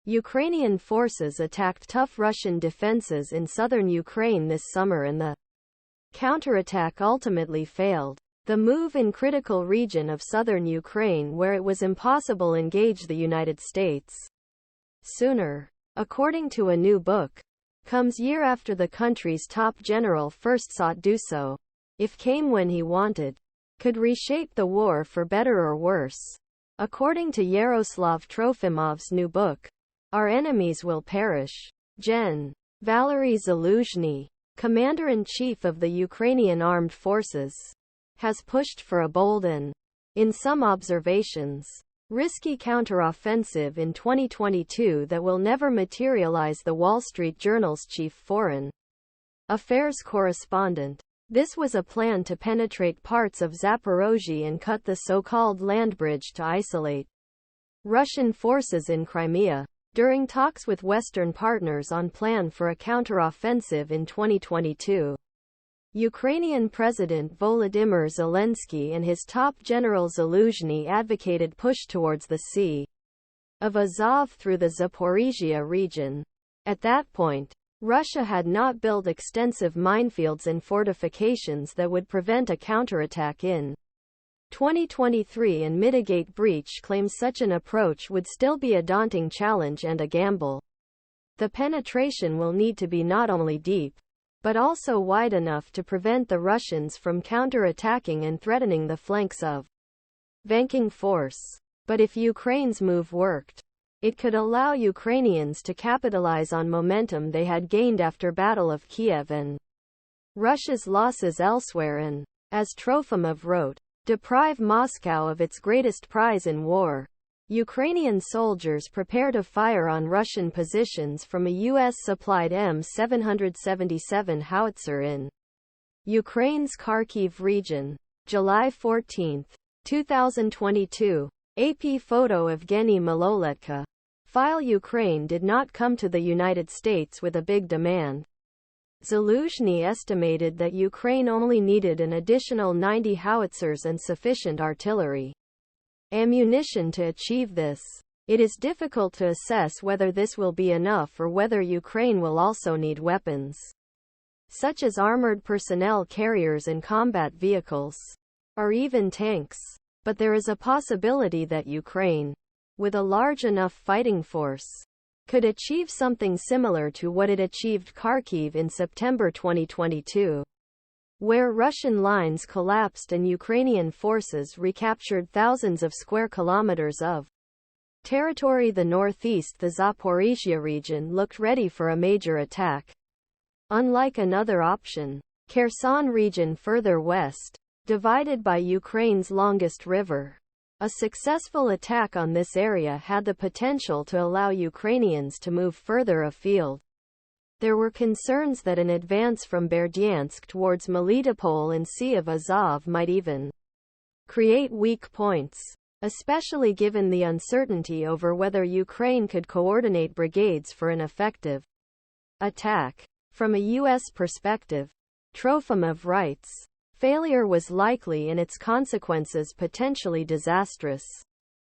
Ukrainian forces attacked tough Russian defenses in southern Ukraine this summer and the counterattack ultimately failed. The move in critical region of southern Ukraine where it was impossible engage the United States sooner, according to a new book, comes year after the country's top general first sought do so, if came when he wanted, could reshape the war for better or worse. According to Yaroslav Trofimov's new book, Our Enemies Will Perish. Gen. Valery Zaluzhny, Commander-in-Chief of the Ukrainian Armed Forces, has pushed for a bold and, in some observations, risky counteroffensive in 2022 that will never materialize. The Wall Street Journal's chief foreign affairs correspondent. This was a plan to penetrate parts of Zaporozhye and cut the so-called land bridge to isolate Russian forces in Crimea. During talks with Western partners on plan for a counteroffensive in 2022, Ukrainian President Volodymyr Zelensky and his top general Zaluzhny advocated push towards the Sea of Azov through the Zaporizhia region. At that point, Russia had not built extensive minefields and fortifications that would prevent a counterattack in 2023 and mitigate breach. Claims such an approach would still be a daunting challenge and a gamble. The penetration will need to be not only deep, but also wide enough to prevent the Russians from counterattacking and threatening the flanks of vanking force. But if Ukraine's move worked, it could allow Ukrainians to capitalize on momentum they had gained after Battle of Kiev and Russia's losses elsewhere and, as Trofimov wrote, deprive Moscow of its greatest prize in war. Ukrainian soldiers prepare to fire on Russian positions from a U.S.-supplied M777 howitzer in Ukraine's Kharkiv region. July 14, 2022. AP photo of Evgeny Maloletka. File Ukraine did not come to the United States with a big demand. Zaluzhny estimated that Ukraine only needed an additional 90 howitzers and sufficient artillery ammunition to achieve this. It is difficult to assess whether this will be enough or whether Ukraine will also need weapons, such as armored personnel carriers and combat vehicles, or even tanks. But there is a possibility that Ukraine, with a large enough fighting force, could achieve something similar to what it achieved Kharkiv in September 2022, where Russian lines collapsed and Ukrainian forces recaptured thousands of square kilometers of territory. The northeast, the Zaporizhia region, looked ready for a major attack. Unlike another option, Kherson region further west, divided by Ukraine's longest river, a successful attack on this area had the potential to allow Ukrainians to move further afield. There were concerns that an advance from Berdyansk towards Melitopol and Sea of Azov might even create weak points, especially given the uncertainty over whether Ukraine could coordinate brigades for an effective attack. From a U.S. perspective, Trofimov writes, failure was likely and its consequences potentially disastrous.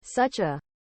Such a